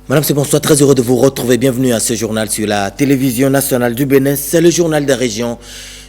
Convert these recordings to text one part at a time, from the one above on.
Madame, c'est bonsoir, très heureux de vous retrouver. Bienvenue à ce journal sur la télévision nationale du Bénin. C'est le journal des régions.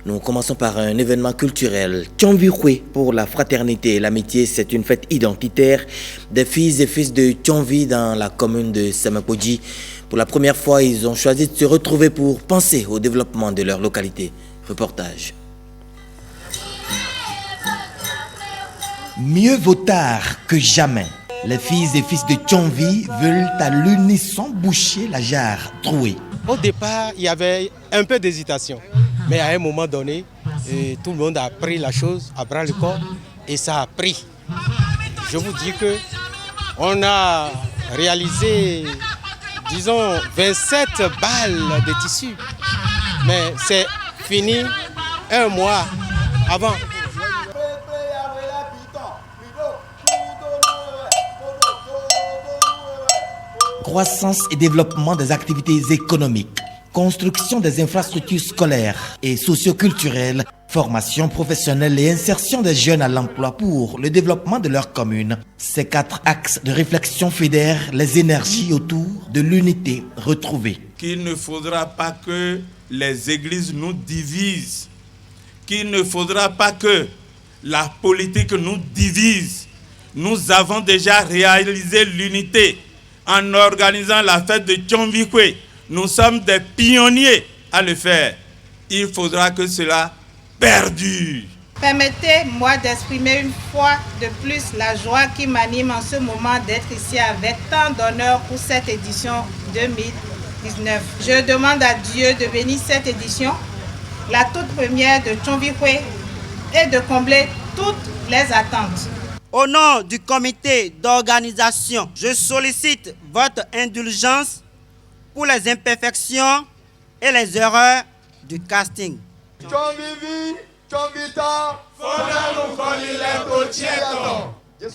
Nous commençons par un événement culturel. Tchonvi pour la fraternité et l'amitié, c'est une fête identitaire des filles et fils de Tchonvi dans la commune de Semakodji. Pour la première fois, ils ont choisi de se retrouver pour penser au développement de leur localité. Reportage. Mieux vaut tard que jamais. Les filles et fils de Tchonvi veulent à l'unisson boucher la jarre trouée. Au départ, il y avait un peu d'hésitation. Mais à un moment donné, tout le monde a pris la chose à bras le corps et ça a pris. Je vous dis que on a réalisé, disons, 27 balles de tissu. Mais c'est fini un mois avant. Croissance et développement des activités économiques, construction des infrastructures scolaires et socioculturelles, formation professionnelle et insertion des jeunes à l'emploi pour le développement de leur commune. Ces 4 axes de réflexion fédèrent les énergies autour de l'unité retrouvée. Qu'il ne faudra pas que les églises nous divisent, qu'il ne faudra pas que la politique nous divise. Nous avons déjà réalisé l'unité en organisant la fête de Tchonvi. Nous sommes des pionniers à le faire. Il faudra que cela perdure. Permettez-moi d'exprimer une fois de plus la joie qui m'anime en ce moment d'être ici avec tant d'honneur pour cette édition 2019. Je demande à Dieu de bénir cette édition, la toute première de Tchonvi, et de combler toutes les attentes. Au nom du comité d'organisation, je sollicite votre indulgence pour les imperfections et les erreurs du casting.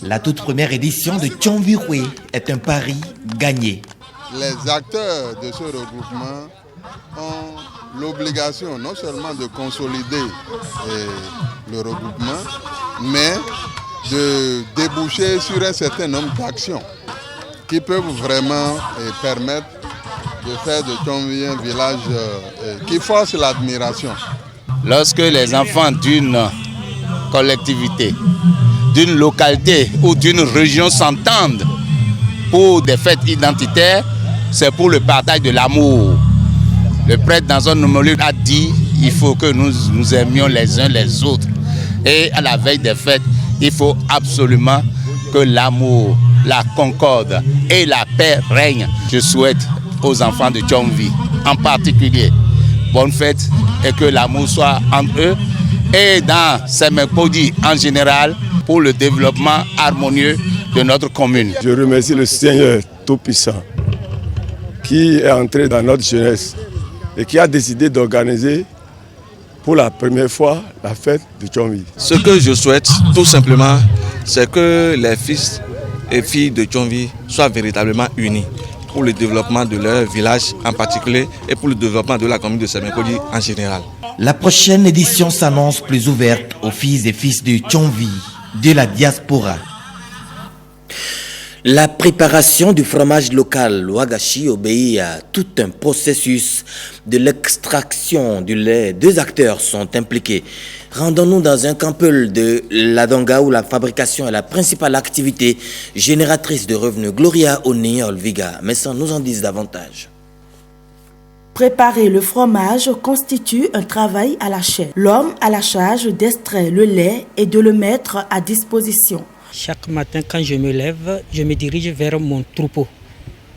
La toute première édition de Tchonvi est un pari gagné. Les acteurs de ce regroupement ont l'obligation non seulement de consolider le regroupement, mais de déboucher sur un certain nombre d'actions qui peuvent vraiment permettre de faire de Tchonvi un village qui force l'admiration. Lorsque les enfants d'une collectivité, d'une localité ou d'une région s'entendent pour des fêtes identitaires, c'est pour le partage de l'amour. Le prêtre dans un homologue a dit il faut que nous aimions les uns les autres. Et à la veille des fêtes, il faut absolument que l'amour, la concorde et la paix règnent. Je souhaite aux enfants de Tchonvi, en particulier, bonne fête et que l'amour soit entre eux et dans Semakodji en général pour le développement harmonieux de notre commune. Je remercie le Seigneur Tout-Puissant qui est entré dans notre jeunesse et qui a décidé d'organiser pour la première fois la fête de Tchonvi. Ce que je souhaite tout simplement, c'est que les fils et filles de Tchonvi soient véritablement unis pour le développement de leur village en particulier et pour le développement de la commune de Semakodji en général. La prochaine édition s'annonce plus ouverte aux filles et fils de Tchonvi de la diaspora. La préparation du fromage local Ouagachi obéit à tout un processus de l'extraction du lait. 2 acteurs sont impliqués. Rendons-nous dans un campel de Ladonga où la fabrication est la principale activité génératrice de revenus. Gloria Oni Olviga, mais sans nous en dire davantage. Préparer le fromage constitue un travail à la chaîne. L'homme a la charge d'extraire le lait et de le mettre à disposition. Chaque matin, quand je me lève, je me dirige vers mon troupeau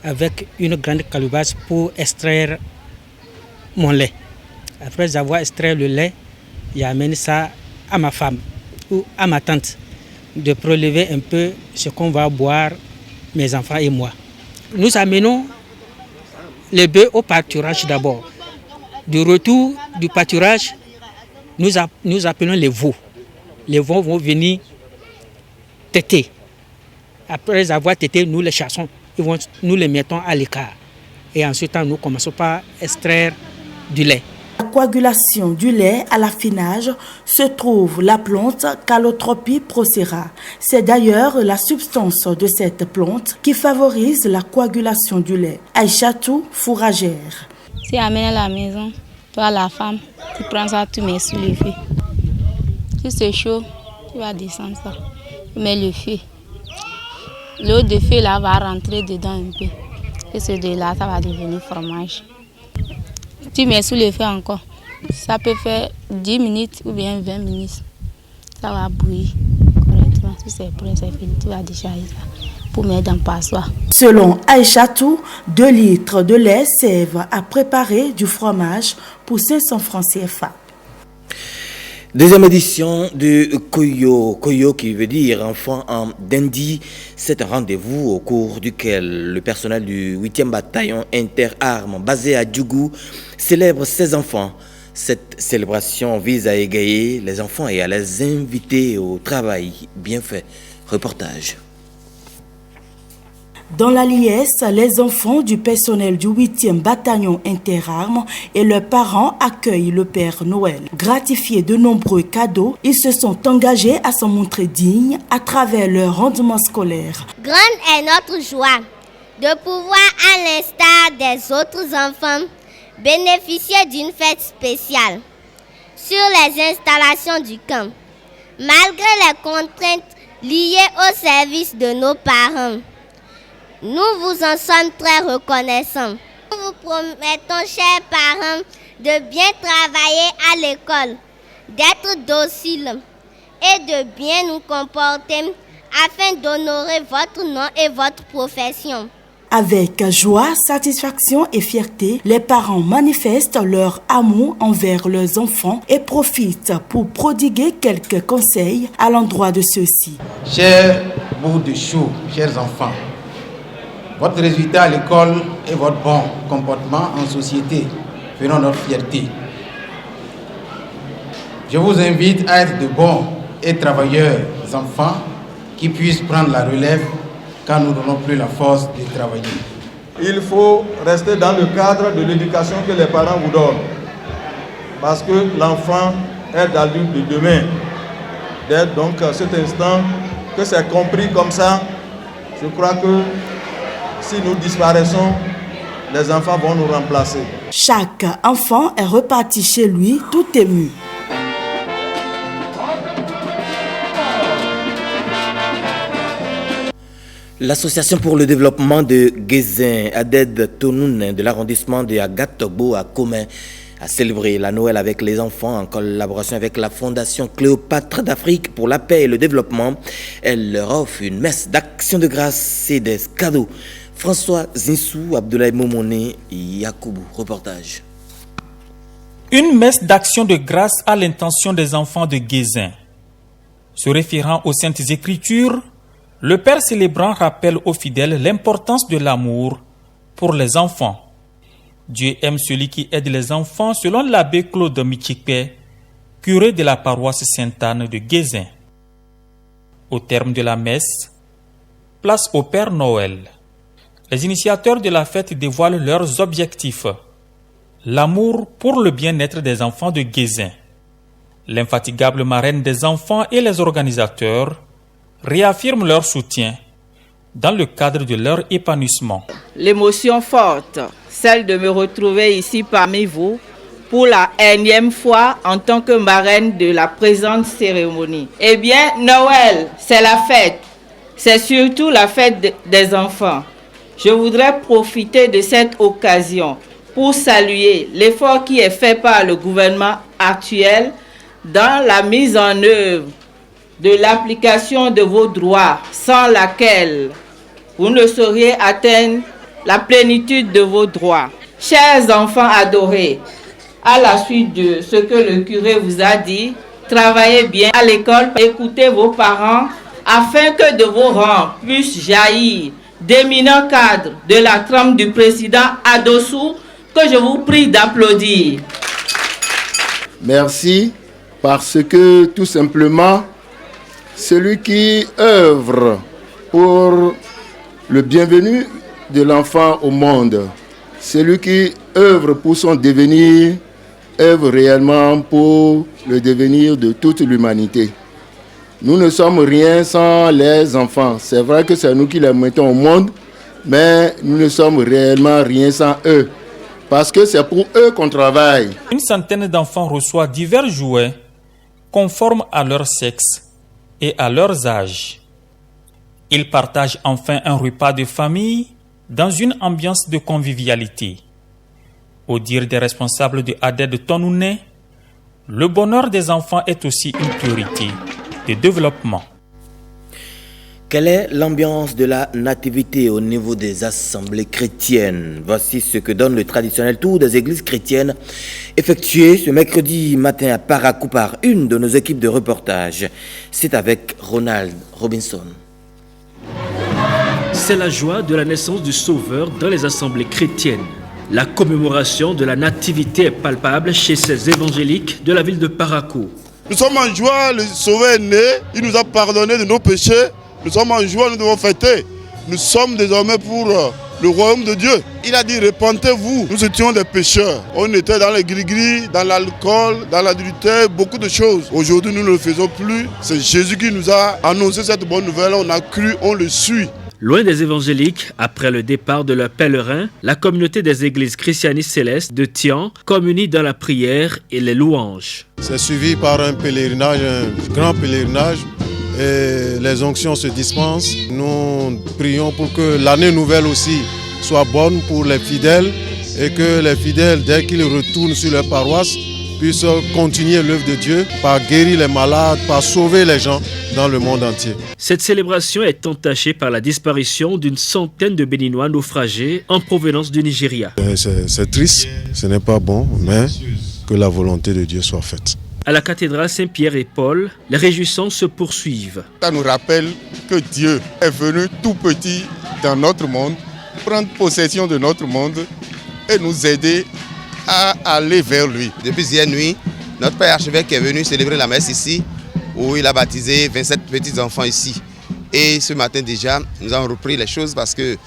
avec une grande calebasse pour extraire mon lait. Après avoir extrait le lait, j'amène ça à ma femme ou à ma tante de prélever un peu ce qu'on va boire, mes enfants et moi. Nous amenons les bœufs au pâturage d'abord. Du retour du pâturage, nous appelons les veaux. Les veaux vont venir téter. Après avoir tété, nous les chassons. Nous les mettons à l'écart. Et ensuite, nous commençons par extraire du lait. La coagulation du lait à l'affinage se trouve la plante Calotropis procera. C'est d'ailleurs la substance de cette plante qui favorise la coagulation du lait. Aïchatou, fourragère. Si amène à la maison, toi la femme, tu prends ça, tu mets sur le feu. Si c'est chaud, tu vas descendre ça. Tu mets le feu. L'eau de feu là va rentrer dedans un peu. Et c'est de là, ça va devenir fromage. Tu mets sous le feu encore. Ça peut faire 10 minutes ou bien 20 minutes. Ça va bouillir correctement. Si c'est prêt, c'est fini. Tu vas décharger ça pour mettre dans le passoire. Selon Aïchatou, 2 litres de lait servent à préparer du fromage pour 500 francs CFA. Deuxième édition de Koyo. Koyo qui veut dire enfant en Dendi. C'est un rendez-vous au cours duquel le personnel du 8e bataillon interarmes basé à Djougou célèbre ses enfants. Cette célébration vise à égayer les enfants et à les inviter au travail bien fait. Reportage. Dans la liesse, les enfants du personnel du 8e bataillon interarmes et leurs parents accueillent le Père Noël. Gratifiés de nombreux cadeaux, ils se sont engagés à se montrer dignes à travers leur rendement scolaire. Grande est notre joie de pouvoir, à l'instar des autres enfants, bénéficier d'une fête spéciale sur les installations du camp. Malgré les contraintes liées au service de nos parents, nous vous en sommes très reconnaissants. Nous vous promettons, chers parents, de bien travailler à l'école, d'être dociles et de bien nous comporter afin d'honorer votre nom et votre profession. Avec joie, satisfaction et fierté, les parents manifestent leur amour envers leurs enfants et profitent pour prodiguer quelques conseils à l'endroit de ceux-ci. Chers bouts de chou, chers enfants, votre résultat à l'école et votre bon comportement en société feront notre fierté. Je vous invite à être de bons et travailleurs enfants qui puissent prendre la relève quand nous n'aurons plus la force de travailler. Il faut rester dans le cadre de l'éducation que les parents vous donnent. Parce que l'enfant est l'adulte de demain. Dès donc à cet instant que c'est compris comme ça, je crois que si nous disparaissons, les enfants vont nous remplacer. Chaque enfant est reparti chez lui tout ému. L'Association pour le développement de Gézin, Aded Tonoun de l'arrondissement de Agatogbo à Commun, a célébré la Noël avec les enfants en collaboration avec la Fondation Cléopâtre d'Afrique pour la paix et le développement. Elle leur offre une messe d'action de grâce et des cadeaux. François Zinsou, Abdoulaye Momone et Yakoubou. Reportage. Une messe d'action de grâce à l'intention des enfants de Gézin. Se référant aux Saintes Écritures, le Père célébrant rappelle aux fidèles l'importance de l'amour pour les enfants. Dieu aime celui qui aide les enfants selon l'abbé Claude Michikpe, curé de la paroisse Sainte-Anne de Gézin. Au terme de la messe, place au Père Noël. Les initiateurs de la fête dévoilent leurs objectifs. L'amour pour le bien-être des enfants de Gézin. L'infatigable marraine des enfants et les organisateurs réaffirment leur soutien dans le cadre de leur épanouissement. L'émotion forte, celle de me retrouver ici parmi vous pour la énième fois en tant que marraine de la présente cérémonie. Eh bien, Noël, c'est la fête. C'est surtout la fête des enfants. Je voudrais profiter de cette occasion pour saluer l'effort qui est fait par le gouvernement actuel dans la mise en œuvre de l'application de vos droits, sans laquelle vous ne sauriez atteindre la plénitude de vos droits. Chers enfants adorés, à la suite de ce que le curé vous a dit, travaillez bien à l'école, écoutez vos parents, afin que de vos rangs puissent jaillir d'éminents cadres de la trame du président Adossou, que je vous prie d'applaudir. Merci, parce que tout simplement, celui qui œuvre pour le bienvenu de l'enfant au monde, celui qui œuvre pour son devenir, œuvrent réellement pour le devenir de toute l'humanité. Nous ne sommes rien sans les enfants. C'est vrai que c'est nous qui les mettons au monde, mais nous ne sommes réellement rien sans eux. Parce que c'est pour eux qu'on travaille. Une centaine d'enfants reçoivent divers jouets conformes à leur sexe et à leurs âges. Ils partagent enfin un repas de famille dans une ambiance de convivialité. Au dire des responsables de ADED Tonouné, le bonheur des enfants est aussi une priorité de développement. Quelle est l'ambiance de la nativité au niveau des assemblées chrétiennes? Voici ce que donne le traditionnel tour des églises chrétiennes effectué ce mercredi matin à Parakou par une de nos équipes de reportage. C'est avec Ronald Robinson. C'est la joie de la naissance du Sauveur dans les assemblées chrétiennes. La commémoration de la nativité est palpable chez ces évangéliques de la ville de Parakou. Nous sommes en joie, le Sauveur est né, il nous a pardonné de nos péchés. Nous sommes en joie, nous devons fêter. Nous sommes désormais pour le royaume de Dieu. Il a dit, repentez-vous. Nous étions des pécheurs. On était dans les gris-gris, dans l'alcool, dans l'adultère, beaucoup de choses. Aujourd'hui, nous ne le faisons plus. C'est Jésus qui nous a annoncé cette bonne nouvelle. On a cru, on le suit. Loin des évangéliques, après le départ de leurs pèlerins, la communauté des églises christianistes célestes de Tian communie dans la prière et les louanges. C'est suivi par un pèlerinage, un grand pèlerinage. Et les onctions se dispensent. Nous prions pour que l'année nouvelle aussi soit bonne pour les fidèles et que les fidèles, dès qu'ils retournent sur leur paroisse, puissent continuer l'œuvre de Dieu par guérir les malades, par sauver les gens dans le monde entier. Cette célébration est entachée par la disparition d'une centaine de Béninois naufragés en provenance du Nigeria. C'est triste, ce n'est pas bon, mais que la volonté de Dieu soit faite. À la cathédrale Saint-Pierre et Paul, les réjouissances se poursuivent. Ça nous rappelle que Dieu est venu tout petit dans notre monde, prendre possession de notre monde et nous aider à aller vers lui. Depuis hier nuit, notre père archevêque est venu célébrer la messe ici, où il a baptisé 27 petits-enfants ici. Et ce matin déjà, nous avons repris les choses parce que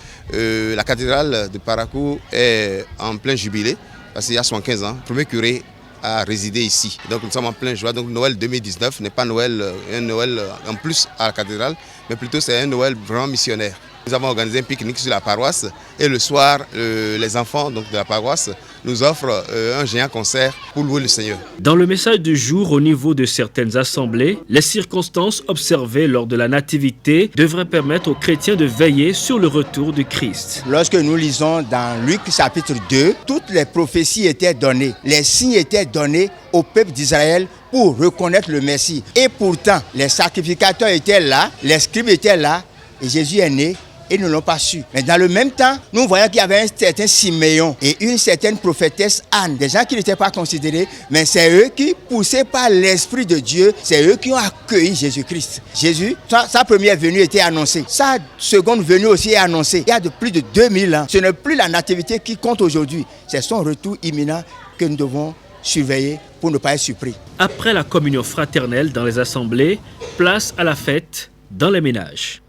la cathédrale de Parakou est en plein jubilé, parce qu'il y a 75 ans. Le premier curé à résider ici. Donc nous sommes en pleine joie. Donc Noël 2019 n'est pas un Noël en plus à la cathédrale, mais plutôt c'est un Noël vraiment missionnaire. Nous avons organisé un pique-nique sur la paroisse et le soir, les enfants donc, de la paroisse nous offrent un géant concert pour louer le Seigneur. Dans le message du jour, au niveau de certaines assemblées, les circonstances observées lors de la nativité devraient permettre aux chrétiens de veiller sur le retour du Christ. Lorsque nous lisons dans Luc chapitre 2, toutes les prophéties étaient données, les signes étaient donnés au peuple d'Israël pour reconnaître le Messie. Et pourtant, les sacrificateurs étaient là, les scribes étaient là, et Jésus est né. Et nous ne l'ont pas su. Mais dans le même temps, nous voyons qu'il y avait un certain Siméon et une certaine prophétesse Anne, des gens qui n'étaient pas considérés, mais c'est eux qui, poussés par l'Esprit de Dieu, c'est eux qui ont accueilli Jésus-Christ. Jésus, sa première venue était annoncée, sa seconde venue aussi est annoncée. Il y a de plus de 2000 ans. Ce n'est plus la nativité qui compte aujourd'hui, c'est son retour imminent que nous devons surveiller pour ne pas être surpris. Après la communion fraternelle dans les assemblées, place à la fête dans les ménages.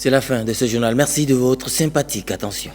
C'est la fin de ce journal. Merci de votre sympathique attention.